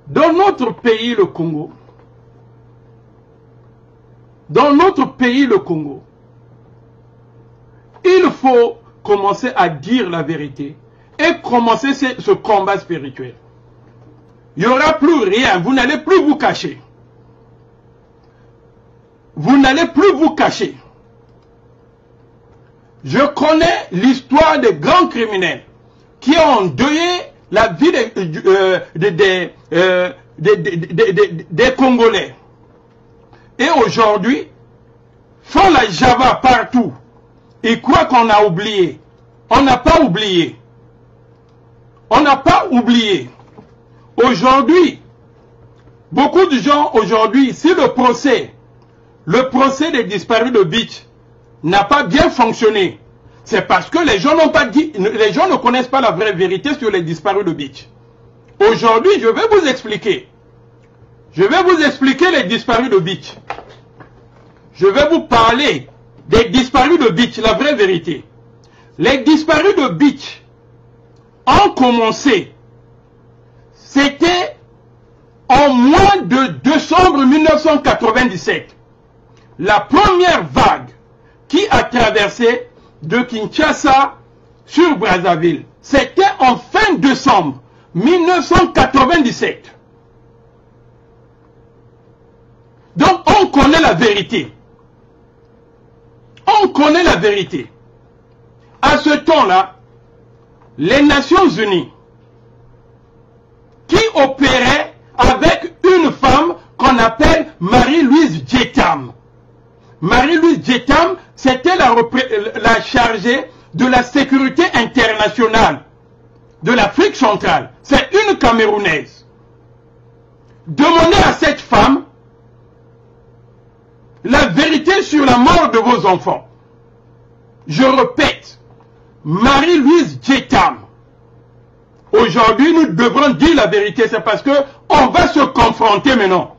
Dans notre pays, le Congo, il faut commencer à dire la vérité et commencer ce combat spirituel. Il n'y aura plus rien, vous n'allez plus vous cacher. Vous n'allez plus vous cacher. Je connais l'histoire des grands criminels qui ont endeuillé la vie des Congolais. Et aujourd'hui, font la java partout. Ils croient qu'on a oublié. On n'a pas oublié. On n'a pas oublié. Aujourd'hui, beaucoup de gens aujourd'hui, si le procès des disparus de Beach n'a pas bien fonctionné, c'est parce que les gens n'ont pas dit, les gens ne connaissent pas la vraie vérité sur les disparus de Beach. Aujourd'hui, je vais vous expliquer. Je vais vous expliquer les disparus de Beach. Je vais vous parler des disparus de Beach, la vraie vérité. Les disparus de Beach ont commencé, c'était en mois de décembre 1997. La première vague qui a traversé de Kinshasa sur Brazzaville. C'était en fin décembre 1997. Donc on connaît la vérité. On connaît la vérité. À ce temps-là, les Nations Unies qui opéraient avec une femme qu'on appelle Marie-Louise Djetam. Marie-Louise Djetam, c'était la chargée de la sécurité internationale de l'Afrique centrale. C'est une Camerounaise. Demandez à cette femme la vérité sur la mort de vos enfants. Je répète, Marie-Louise Djetam. Aujourd'hui, nous devrons dire la vérité. C'est parce que on va se confronter maintenant.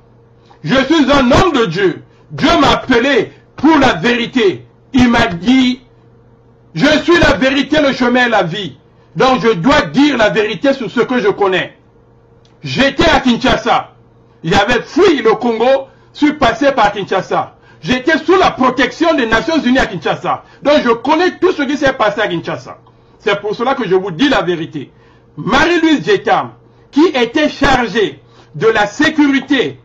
Je suis un homme de Dieu. Dieu m'a appelé pour la vérité. Il m'a dit, je suis la vérité, le chemin et la vie. Donc je dois dire la vérité sur ce que je connais. J'étais à Kinshasa. J'avais fui le Congo, suis passé par Kinshasa. J'étais sous la protection des Nations Unies à Kinshasa. Donc je connais tout ce qui s'est passé à Kinshasa. C'est pour cela que je vous dis la vérité. Marie-Louise Djetam, qui était chargée de la sécurité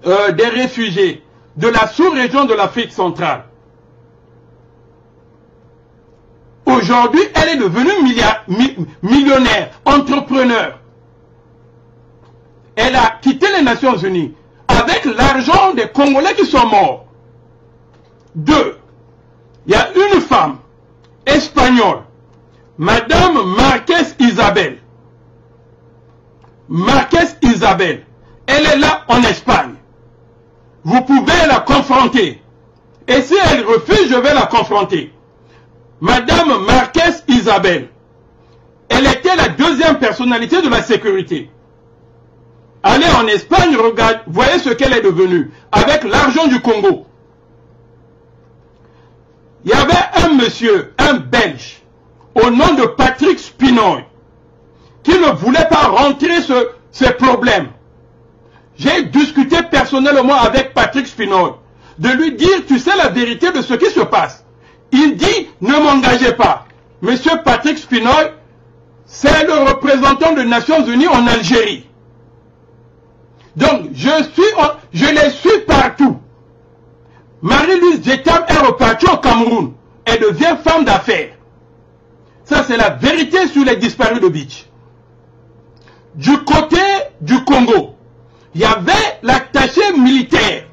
des réfugiés de la sous-région de l'Afrique centrale. Aujourd'hui, elle est devenue millionnaire, entrepreneur. Elle a quitté les Nations Unies avec l'argent des Congolais qui sont morts. 2. Il y a une femme espagnole, Madame Marquez Isabel. Marquez Isabel, elle est là en Espagne. Vous pouvez la confronter. Et si elle refuse, je vais la confronter. Madame Marquez Isabel, elle était la deuxième personnalité de la sécurité. Allez en Espagne, regarde, voyez ce qu'elle est devenue avec l'argent du Congo. Il y avait un monsieur, un Belge, au nom de Patrick Spinoy, qui ne voulait pas rentrer ce problème. J'ai discuté personnellement avec Patrick Spinoy, de lui dire, tu sais la vérité de ce qui se passe. Il dit, ne m'engagez pas. Monsieur Patrick Spinoy, c'est le représentant des Nations Unies en Algérie. Donc, je les suis partout. Marie-Louise Djetam est repartie au Cameroun. Elle devient femme d'affaires. Ça, c'est la vérité sur les disparus de Beach. Du côté du Congo, il y avait l'attaché militaire.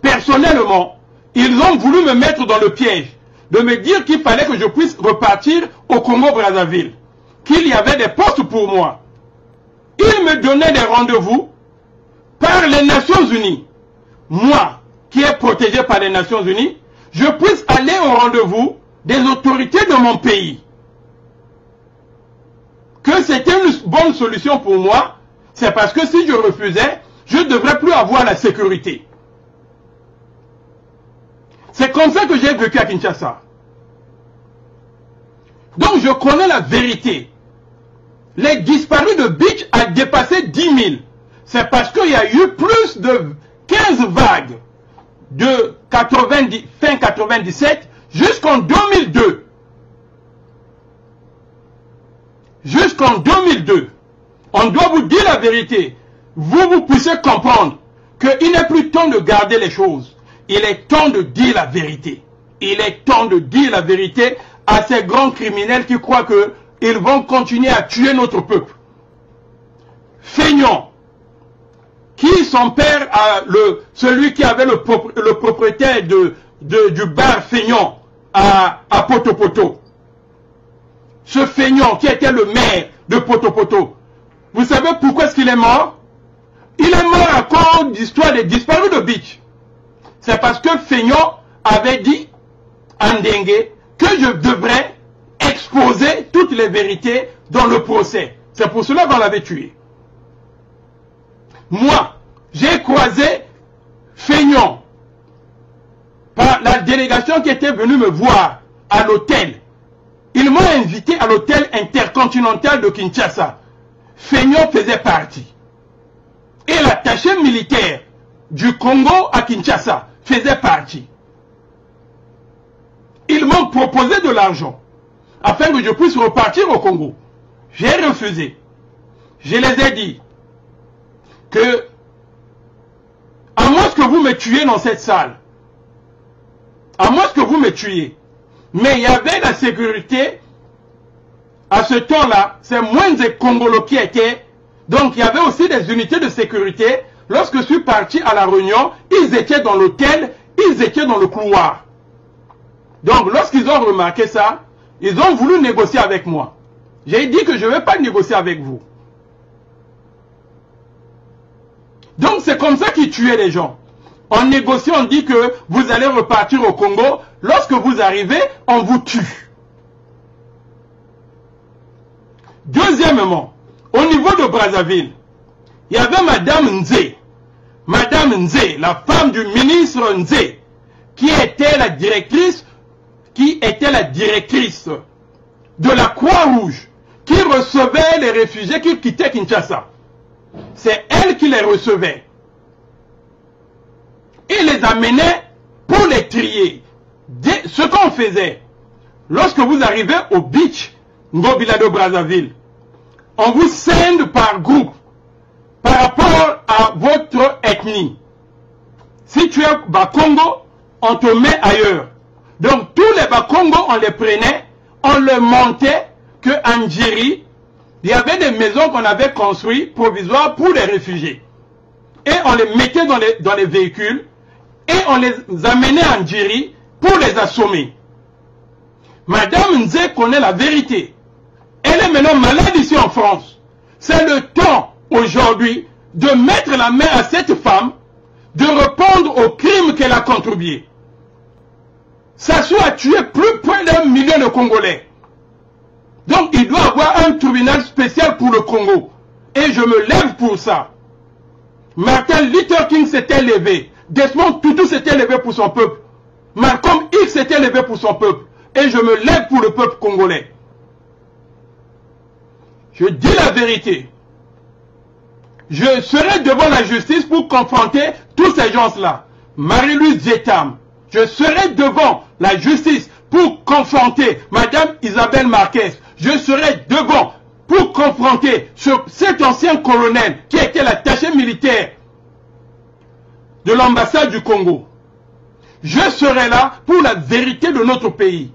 Personnellement, ils ont voulu me mettre dans le piège, de me dire qu'il fallait que je puisse repartir au Congo-Brazzaville, qu'il y avait des postes pour moi. Ils me donnaient des rendez-vous par les Nations Unies. Moi, qui est protégé par les Nations Unies, je puisse aller au rendez-vous des autorités de mon pays. Que c'était une bonne solution pour moi, c'est parce que si je refusais, je ne devrais plus avoir la sécurité. C'est comme ça que j'ai vécu à Kinshasa. Donc je connais la vérité. Les disparus de Beach a dépassé 10 2000, c'est parce qu'il y a eu plus de 15 vagues de 90, fin 97 jusqu'en 2002. Jusqu'en 2002. On doit vous dire la vérité. Vous puissiez comprendre qu'il n'est plus temps de garder les choses. Il est temps de dire la vérité. Il est temps de dire la vérité à ces grands criminels qui croient qu'ils vont continuer à tuer notre peuple. Feignant, qui son père, celui qui avait le propriétaire du bar Feignant à Poto-Poto. Ce Feignant qui était le maire de Poto-Poto. Vous savez pourquoi est-ce qu'il est mort? Il est mort à cause d'histoire des disparus de Beach. C'est parce que Feignant avait dit à Ndengue que je devrais exposer toutes les vérités dans le procès. C'est pour cela qu'on l'avait tué. Moi, j'ai croisé Feignant par la délégation qui était venue me voir à l'hôtel. Ils m'ont invité à l'hôtel intercontinental de Kinshasa. Feignant faisait partie. Et l'attaché militaire du Congo à Kinshasa faisait partie. Ils m'ont proposé de l'argent afin que je puisse repartir au Congo. J'ai refusé. Je les ai dit que, à moins que vous me tuiez dans cette salle, à moins que vous me tuiez, mais il y avait la sécurité, à ce temps-là, c'est moins des Congolos qui étaient, donc il y avait aussi des unités de sécurité. Lorsque je suis parti à la réunion, ils étaient dans l'hôtel, ils étaient dans le couloir. Donc lorsqu'ils ont remarqué ça, ils ont voulu négocier avec moi. J'ai dit que je ne vais pas négocier avec vous. Donc c'est comme ça qu'ils tuaient les gens. En négociant, on dit que vous allez repartir au Congo. Lorsque vous arrivez, on vous tue. Deuxièmement, au niveau de Brazzaville, il y avait Madame Nzé. Madame Nzé, la femme du ministre Nzé, qui était la directrice de la Croix-Rouge, qui recevait les réfugiés qui quittaient Kinshasa. C'est elle qui les recevait. Et les amenait pour les trier. Ce qu'on faisait, lorsque vous arrivez au beach, Ngobila de Brazzaville, on vous scinde par groupe, par rapport à votre ethnie. Si tu es Bakongo, on te met ailleurs. Donc tous les Bakongo, on les prenait, on les montait, que en Djiri, il y avait des maisons qu'on avait construites provisoires pour les réfugiés. Et on les mettait dans les véhicules, et on les amenait en Djiri pour les assommer. Madame Nzé connaît la vérité. Elle est maintenant malade ici en France. C'est le temps aujourd'hui de mettre la main à cette femme, de répondre aux crimes qu'elle a contribués. Sassou a tué plus d'un million de Congolais. Donc il doit avoir un tribunal spécial pour le Congo. Et je me lève pour ça. Martin Luther King s'était levé. Desmond Tutu s'était levé pour son peuple. Malcolm X s'était levé pour son peuple. Et je me lève pour le peuple congolais. Je dis la vérité. Je serai devant la justice pour confronter tous ces gens-là. Marie-Louise Djetam. Je serai devant la justice pour confronter Madame Isabelle Marquez. Je serai devant pour confronter cet ancien colonel qui était l'attaché militaire de l'ambassade du Congo. Je serai là pour la vérité de notre pays.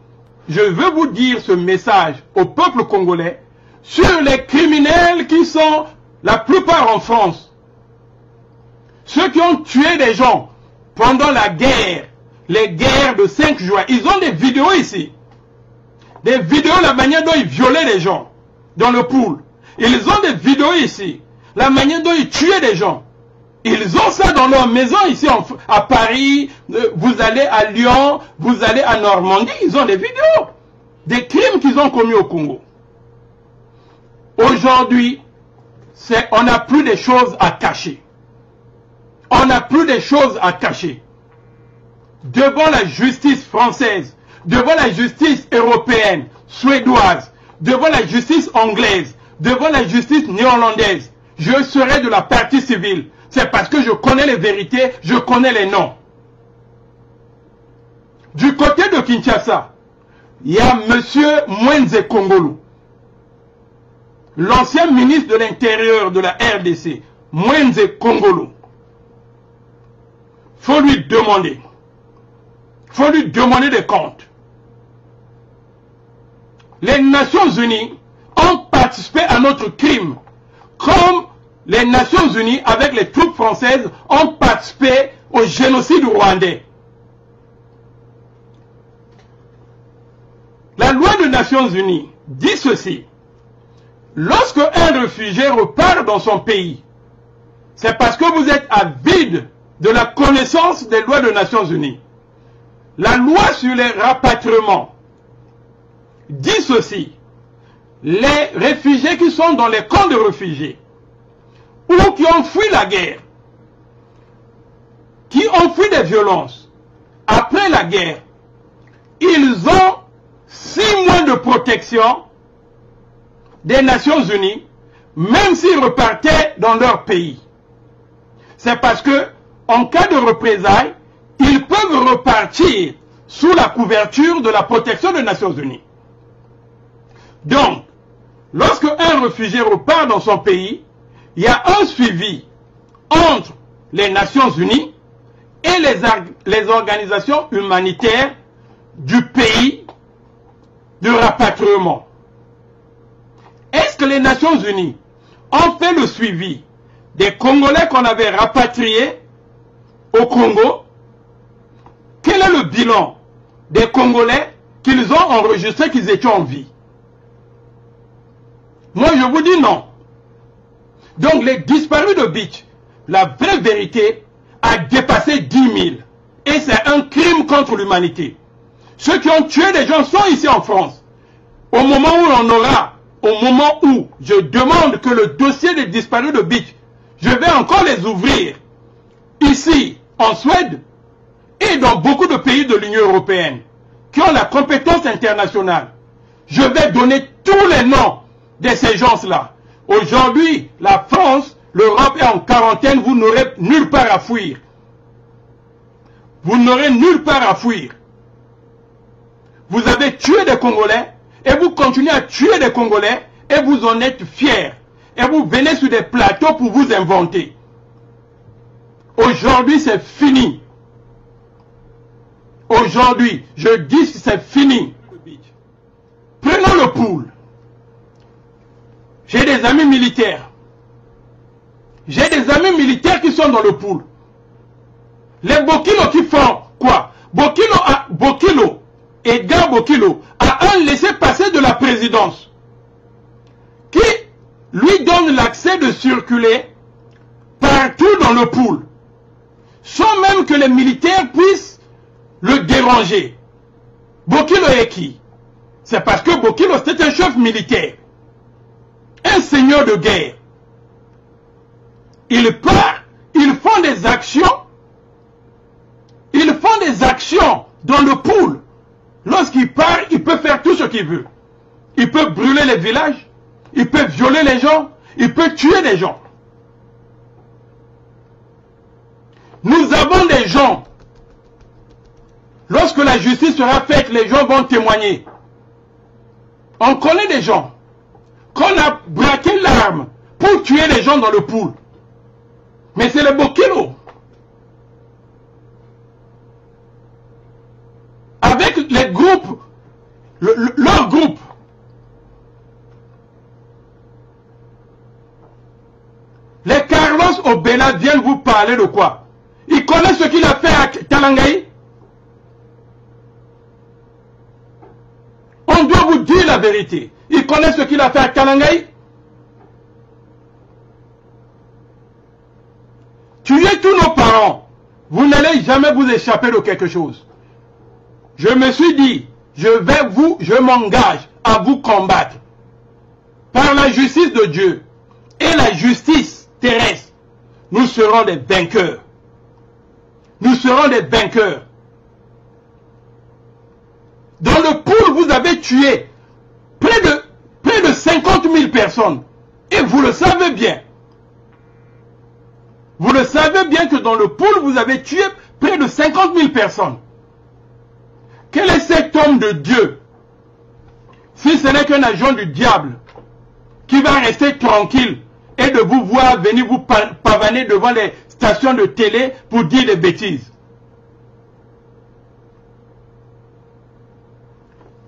Je veux vous dire ce message au peuple congolais sur les criminels qui sont la plupart en France. Ceux qui ont tué des gens pendant la guerre, les guerres de 5 juin. Ils ont des vidéos ici. Des vidéos, la manière dont ils violaient les gens dans le pool. Ils ont des vidéos ici. La manière dont ils tuaient des gens. Ils ont ça dans leur maison ici à Paris. Vous allez à Lyon, vous allez à Normandie. Ils ont des vidéos. Des crimes qu'ils ont commis au Congo. Aujourd'hui, on n'a plus de choses à cacher. On n'a plus de choses à cacher. Devant la justice française, devant la justice européenne, suédoise, devant la justice anglaise, devant la justice néerlandaise, je serai de la partie civile. C'est parce que je connais les vérités, je connais les noms. Du côté de Kinshasa, il y a M. Mwenze Kongolo, l'ancien ministre de l'Intérieur de la RDC, Mwenze Kongolo. Faut lui demander des comptes. Les Nations Unies ont participé à notre crime, comme les Nations Unies, avec les troupes françaises, ont participé au génocide rwandais. La loi des Nations Unies dit ceci. Lorsque un réfugié repart dans son pays, c'est parce que vous êtes avide de la connaissance des lois des Nations Unies. La loi sur les rapatriements dit ceci. Les réfugiés qui sont dans les camps de réfugiés ou qui ont fui la guerre, qui ont fui des violences, après la guerre, ils ont 6 mois de protection des Nations Unies, même s'ils repartaient dans leur pays. C'est parce que, en cas de représailles, ils peuvent repartir sous la couverture de la protection des Nations Unies. Donc, lorsque un réfugié repart dans son pays, il y a un suivi entre les Nations Unies et les organisations humanitaires du pays de rapatriement. Est-ce que les Nations Unies ont fait le suivi des Congolais qu'on avait rapatriés au Congo? Quel est le bilan des Congolais qu'ils ont enregistré qu'ils étaient en vie? Moi, je vous dis non. Donc, les disparus de Beach, la vraie vérité, a dépassé 10 000. Et c'est un crime contre l'humanité. Ceux qui ont tué des gens sont ici en France. Au moment où on aura, au moment où je demande que le dossier des disparus de Beach, je vais encore les ouvrir ici, en Suède, et dans beaucoup de pays de l'Union européenne, qui ont la compétence internationale. Je vais donner tous les noms de ces gens-là. Aujourd'hui, la France, l'Europe est en quarantaine, vous n'aurez nulle part à fuir. Vous n'aurez nulle part à fuir. Vous avez tué des Congolais, et vous continuez à tuer des Congolais, et vous en êtes fiers. Et vous venez sur des plateaux pour vous inventer. Aujourd'hui, c'est fini. Aujourd'hui, je dis que c'est fini. Prenons le pool. J'ai des amis militaires. J'ai des amis militaires qui sont dans le pool. Les Bokilo qui font quoi? Bokilo, Edgar Bokilo, a un laissez-passer de la présidence qui lui donne l'accès de circuler partout dans le pool, sans même que les militaires puissent le déranger. Bokilo est qui? C'est parce que Bokilo, c'est un chef militaire, un seigneur de guerre. Il part, ils font des actions dans le pool. Lorsqu'il part, il peut faire tout ce qu'il veut. Il peut brûler les villages, il peut violer les gens, il peut tuer les gens. Nous avons des gens, lorsque la justice sera faite, les gens vont témoigner. On connaît des gens qu'on a braqué l'arme pour tuer les gens dans le pool. Mais c'est les Bokilo. Avec les groupes, leur groupe. Les Carlos Obela viennent vous parler de quoi? Ils connaissent ce qu'il a fait à Talangaï? On doit vous dire la vérité. Ils connaissent ce qu'il a fait à Talangaï? Tuez tous nos parents. Vous n'allez jamais vous échapper de quelque chose. Je me suis dit, je m'engage à vous combattre. Par la justice de Dieu et la justice terrestre, nous serons des vainqueurs. Nous serons des vainqueurs. Dans le pool, vous avez tué près de 50 000 personnes. Et vous le savez bien. Vous le savez bien que dans le pool, vous avez tué près de 50 000 personnes. Quel est cet homme de Dieu, si ce n'est qu'un agent du diable, qui va rester tranquille et de vous voir venir vous pavaner devant les stations de télé pour dire des bêtises?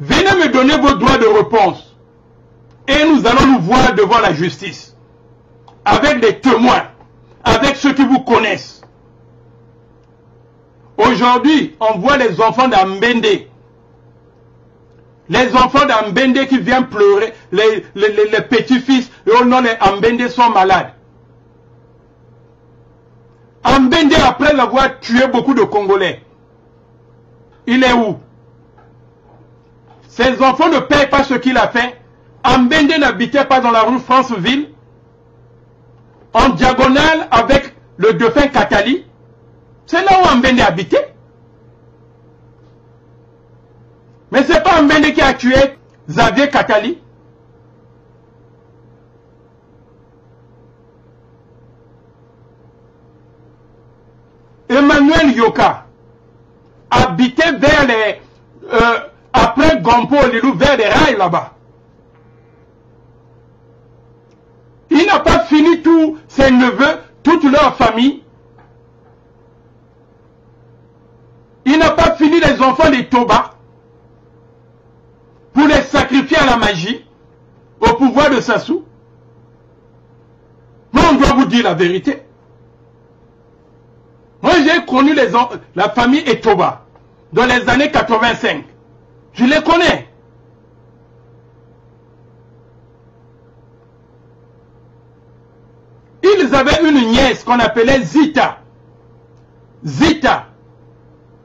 Venez me donner vos droits de réponse et nous allons nous voir devant la justice, avec des témoins, avec ceux qui vous connaissent. Aujourd'hui, on voit les enfants d'Ambende. Les enfants d'Ambende qui viennent pleurer, les petits-fils, et oh non, les Ambende sont malades. Ambende, après avoir tué beaucoup de Congolais, il est où? Ces enfants ne payent pas ce qu'il a fait. Ambende n'habitait pas dans la rue Franceville, en diagonale avec le dauphin Katali. C'est là où Ambende habitait. Mais ce n'est pas Ambende qui a tué Xavier Katali. Emmanuel Yoka habitait vers les... après Gompo, Lilou, vers les rails là-bas. Il n'a pas fini tous ses neveux, toute leur famille. Il n'a pas fini les enfants des Toba pour les sacrifier à la magie, au pouvoir de Sassou. Moi, on doit vous dire la vérité. Moi, j'ai connu la famille Etoba dans les années 85. Je les connais. Ils avaient une nièce qu'on appelait Zita. Zita.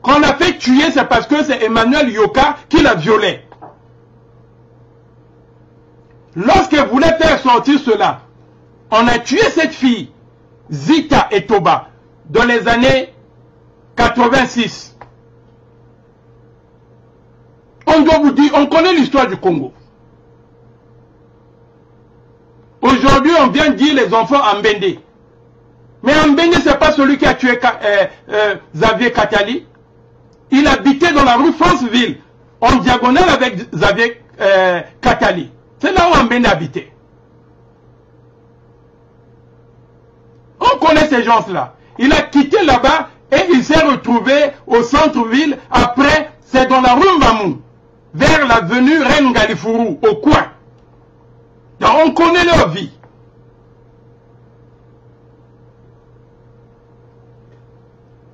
Qu'on a fait tuer, c'est parce que c'est Emmanuel Yoka qui la violait. Lorsqu'elle voulait faire sortir cela, on a tué cette fille, Zita Etoba, dans les années 86. On doit vous dire, on connaît l'histoire du Congo. Aujourd'hui, on vient dire les enfants Ambende. Mais Ambende, ce n'est pas celui qui a tué Xavier Katali. Il habitait dans la rue Franceville, en diagonale avec Xavier Katali. C'est là où Ambende habitait. On connaît ces gens-là. Il a quitté là-bas et il s'est retrouvé au centre-ville. Après, c'est dans la rue Mamou, vers l'avenue Reine Galifuru, au coin. Donc on connaît leur vie.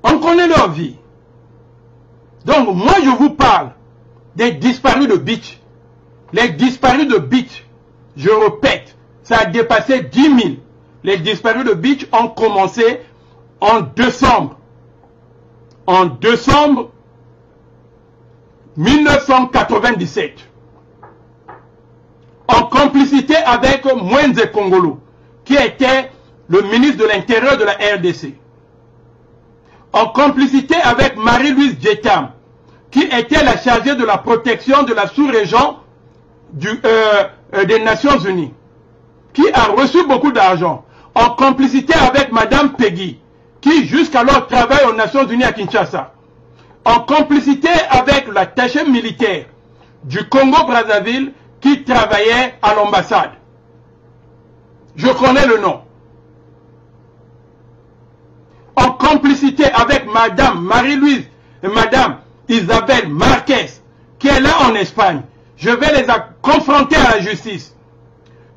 On connaît leur vie. Donc moi je vous parle des disparus de Beach. Les disparus de Beach, je répète, ça a dépassé 10 000. Les disparus de Beach ont commencé en décembre. En décembre 1997. En complicité avec Mwenze Kongolo, qui était le ministre de l'Intérieur de la RDC. En complicité avec Marie-Louise Djetam, qui était la chargée de la protection de la sous-région des Nations Unies, qui a reçu beaucoup d'argent. En complicité avec Madame Peggy, qui jusqu'alors travaille aux Nations Unies à Kinshasa. En complicité avec l'attaché militaire du Congo-Brazzaville, qui travaillait à l'ambassade. Je connais le nom. En complicité avec Madame Marie-Louise et Madame Isabelle Marquez, qui est là en Espagne. Je vais les confronter à la justice.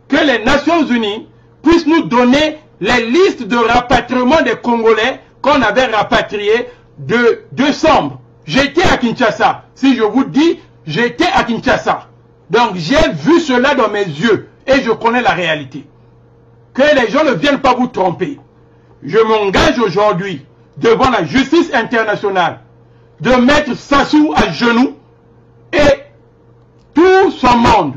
Que les Nations Unies puissent nous donner les listes de rapatriement des Congolais qu'on avait rapatriés de décembre. J'étais à Kinshasa. Si je vous dis, j'étais à Kinshasa. Donc j'ai vu cela dans mes yeux et je connais la réalité. Que les gens ne viennent pas vous tromper. Je m'engage aujourd'hui devant la justice internationale de mettre Sassou à genoux et tout son monde.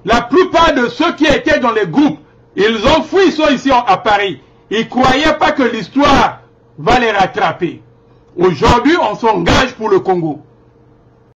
La plupart de ceux qui étaient dans les groupes, ils ont fui, ils sont ici à Paris. Ils ne croyaient pas que l'histoire va les rattraper. Aujourd'hui, on s'engage pour le Congo.